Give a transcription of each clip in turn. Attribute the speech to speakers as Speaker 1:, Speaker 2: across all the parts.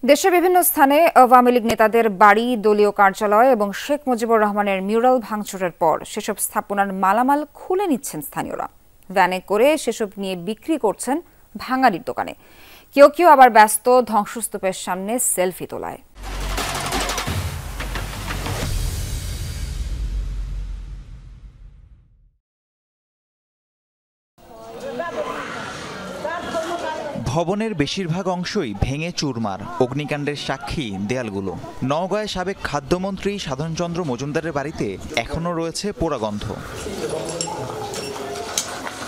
Speaker 1: দেশের বিভিন্ন স্থানে আওয়ামী লীগ নেতাদের বাড়ি, দলীয় কার্যালয় এবং শেখ মুজিবুর রহমানের মিউরাল ভাঙচুরের পর সেসব স্থাপনার মালামাল খুলে নিচ্ছেন স্থানীয়রা। ভ্যানে করে সেসব নিয়ে বিক্রি করছেন ভাঙাড়ির দোকানে। কেউ কেউ আবার ব্যস্ত ধ্বংসস্তূপের সামনে সেলফি তোলায়।
Speaker 2: ভবনের বেশিরভাগ অংশই ভেঙে চুরমার, অগ্নিকাণ্ডের সাক্ষী দেয়ালগুলো। নওগাঁয় সাবেক খাদ্যমন্ত্রী সাধনচন্দ্র মজুমদারের বাড়িতে এখনও রয়েছে পোড়া গন্ধ।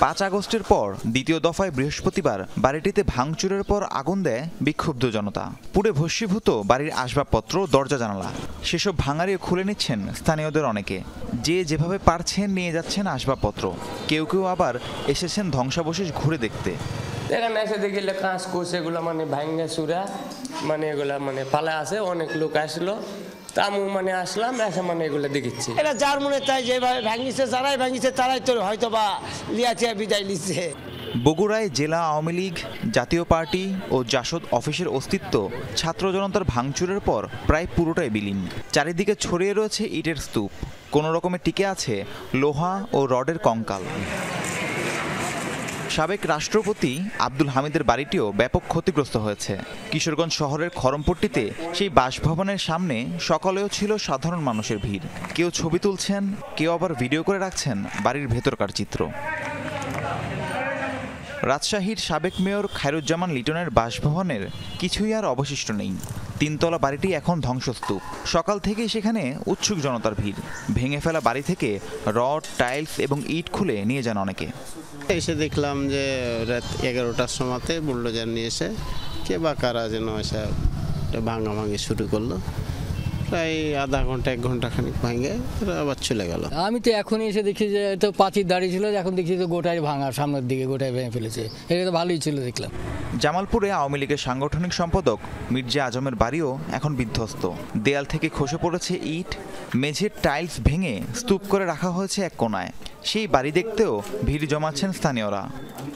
Speaker 2: ৫ আগস্টের পর দ্বিতীয় দফায় বৃহস্পতিবার বাড়িটিতে ভাঙচুরের পর আগুন দেয় বিক্ষুব্ধ জনতা। পুড়ে ভস্মীভূত বাড়ির আসবাবপত্র, দরজা জানালা। সেসব ভাঙাড়িও খুলে নিচ্ছেন স্থানীয়দের অনেকে। যে যেভাবে পারছেন নিয়ে যাচ্ছেন আসবাবপত্র। কেউ কেউ আবার এসেছেন ধ্বংসাবশেষ ঘুরে দেখতে।
Speaker 3: এখানে এসে দেখিলে কাঁচ কোষ এগুলো ভাঙ্গা চূড়া এগুলা পালা আছে। অনেক লোক আসলো, তা আমি আসলাম, এসে এগুলো দেখিচ্ছি। এটা যার মনে চাই যেভাবে ভাঙিছে, যারাই ভাঙিছে তারাই তো হয়তো বা লিয়াচিয়া বিদায় নিচ্ছে।
Speaker 2: বগুড়ায় জেলা আওয়ামী লীগ, জাতীয় পার্টি ও জাসদ অফিসের অস্তিত্ব ছাত্র জনতার ভাঙচুরের পর প্রায় পুরোটাই বিলীন। চারিদিকে ছড়িয়ে রয়েছে ইটের স্তূপ। কোনো রকমে টিকে আছে লোহা ও রডের কঙ্কাল। সাবেক রাষ্ট্রপতি আব্দুল হামিদের বাড়িটিও ব্যাপক ক্ষতিগ্রস্ত হয়েছে। কিশোরগঞ্জ শহরের খড়মপট্টিতে সেই বাসভবনের সামনে সকালেও ছিল সাধারণ মানুষের ভিড়। কেউ ছবি তুলছেন, কেউ আবার ভিডিও করে রাখছেন বাড়ির ভেতরকার চিত্র। রাজশাহীর সাবেক মেয়র খায়রুজ্জামান লিটনের বাসভবনের কিছুই আর অবশিষ্ট নেই। ৩ তলা বাড়িটি এখন ধ্বংসস্তূপ। সকাল থেকেই সেখানে উৎসুক জনতার ভিড়। ভেঙে ফেলা বাড়ি থেকে রড, টাইলস এবং ইট খুলে নিয়ে যান অনেকে।
Speaker 4: এসে দেখলাম যে রাত 11টার সময়তে বুলডোজার নিয়ে এসে কে বা কারা যেন এসে ভাঙাভাঙি শুরু করলো। প্রায় আধা ঘন্টা 1 ঘন্টা খানিক ভাঙে আবার চলে গেল।
Speaker 5: আমি তো এখনই এসে দেখি যে তো পাঁচির দাঁড়িয়ে ছিল, এখন দেখছি তো গোটাই ভাঙা, সামনের দিকে গোটাই ভেঙে ফেলেছে। এটা তো ভালোই ছিল দেখলাম।
Speaker 2: জামালপুরে আওয়ামী লীগের সাংগঠনিক সম্পাদক মির্জা আজমের বাড়িও এখন বিধ্বস্ত। দেয়াল থেকে খসে পড়েছে ইট, মেঝের টাইলস ভেঙে স্তূপ করে রাখা হয়েছে এক কোনায়। সেই বাড়ি দেখতেও ভিড় জমাচ্ছেন স্থানীয়রা।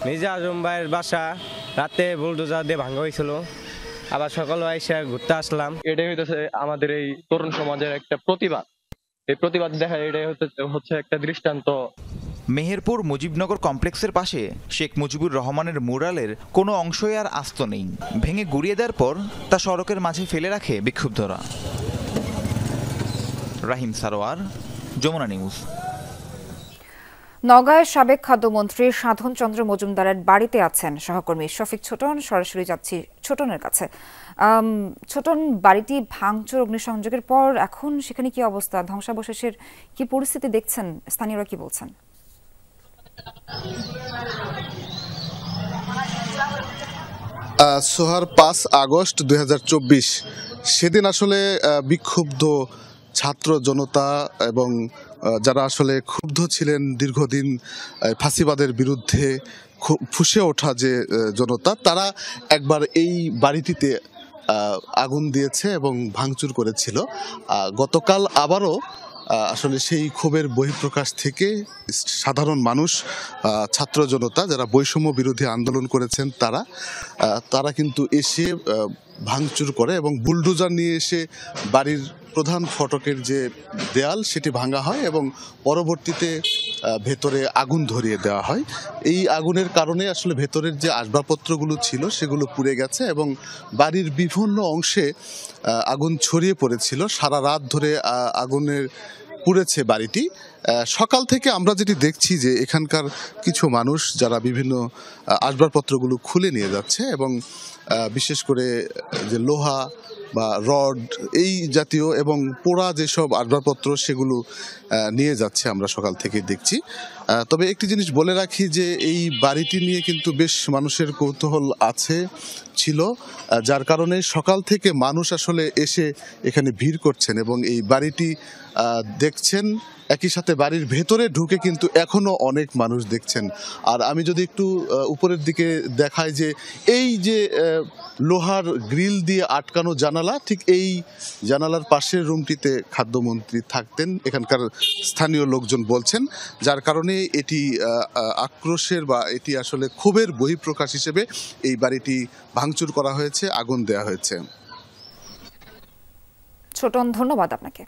Speaker 6: মির্জা আজম ভাইয়ের বাসা রাতে বুলডোজার দিয়ে ভাঙা হয়েছিল, আবার সকালে এসে ঘুরতে আসলাম।
Speaker 7: এটাই হইতেছে আমাদের এই তরুণ সমাজের একটা প্রতিবাদ। এই প্রতিবাদ দেখা এটাই হচ্ছে একটা দৃষ্টান্ত।
Speaker 2: মেহেরপুর মুজিবনগর কমপ্লেক্সের পাশে শেখ মুজিবুর রহমানের মুরালের কোনো অংশই আর আস্ত নেই। ভেঙে গুড়িয়ে দেওয়ার পর তা সড়কের মাঝে ফেলে রাখে বিক্ষুব্ধরা। রাহিম সারোয়ার, যমুনা নিউজ।
Speaker 1: নওগাঁয় সাবেক খাদ্যমন্ত্রী সাধনচন্দ্র মজুমদারের বাড়িতে আছেন সহকর্মী শফিক ছোটন। সরাসরি যাচ্ছি ছোটনের কাছে। ছোটন, বাড়িটি ভাঙচুর, অগ্নিসংযোগের পর এখন সেখানে কি অবস্থা? ধ্বংসাবশেষের কি পরিস্থিতি দেখছেন? স্থানীয়রা কি বলছেন?
Speaker 8: সোহার ৫ আগস্ট ২০২৪ সেদিন আসলে বিক্ষুব্ধ ছাত্র জনতা এবং যারা আসলে ক্ষুব্ধ ছিলেন দীর্ঘদিন ফাঁসিবাদের বিরুদ্ধে ফুঁসে ওঠা যে জনতা, তারা একবার এই বাড়িটিতে আগুন দিয়েছে এবং ভাঙচুর করেছিল। গতকাল আবারও আসলে সেই ক্ষোভের বহিঃপ্রকাশ থেকে সাধারণ মানুষ, ছাত্র জনতা যারা বৈষম্য বিরোধী আন্দোলন করেছেন তারা কিন্তু এসে ভাঙচুর করে এবং বুলডোজার নিয়ে এসে বাড়ির প্রধান ফটকের যে দেয়াল সেটি ভাঙা হয় এবং পরবর্তীতে ভেতরে আগুন ধরিয়ে দেওয়া হয়। এই আগুনের কারণে আসলে ভেতরের যে আসবাবপত্রগুলো ছিল সেগুলো পুড়ে গেছে এবং বাড়ির বিভিন্ন অংশে আগুন ছড়িয়ে পড়েছিল। সারা রাত ধরে আগুনের পুড়েছে বাড়িটি। সকাল থেকে আমরা যেটি দেখছি যে এখানকার কিছু মানুষ যারা বিভিন্ন আসবাবপত্রগুলো খুলে নিয়ে যাচ্ছে এবং বিশেষ করে যে লোহা বা রড এই জাতীয় এবং পোড়া যেসব আসবাবপত্র সেগুলো নিয়ে যাচ্ছে আমরা সকাল থেকে দেখছি। তবে একটি জিনিস বলে রাখি যে এই বাড়িটি নিয়ে কিন্তু বেশ মানুষের কৌতূহল ছিল, যার কারণে সকাল থেকে মানুষ আসলে এসে এখানে ভিড় করছেন এবং এই বাড়িটি দেখছেন। একই সাথে বাড়ির ভেতরে ঢুকে কিন্তু এখনো অনেক মানুষ দেখছেন। আর আমি যদি একটু উপরের দিকে দেখাই যে এই যে লোহার গ্রিল দিয়ে আটকানো জানালা, ঠিক এই জানালার পাশের রুমটিতে খাদ্যমন্ত্রী থাকতেন এখানকার স্থানীয় লোকজন বলছেন, যার কারণে এটি আক্রোশের বা এটি আসলে ক্ষোভের বহিঃপ্রকাশ হিসেবে এই বাড়িটি ভাঙচুর করা হয়েছে, আগুন দেওয়া হয়েছে।
Speaker 1: ছোটন, ধন্যবাদ আপনাকে।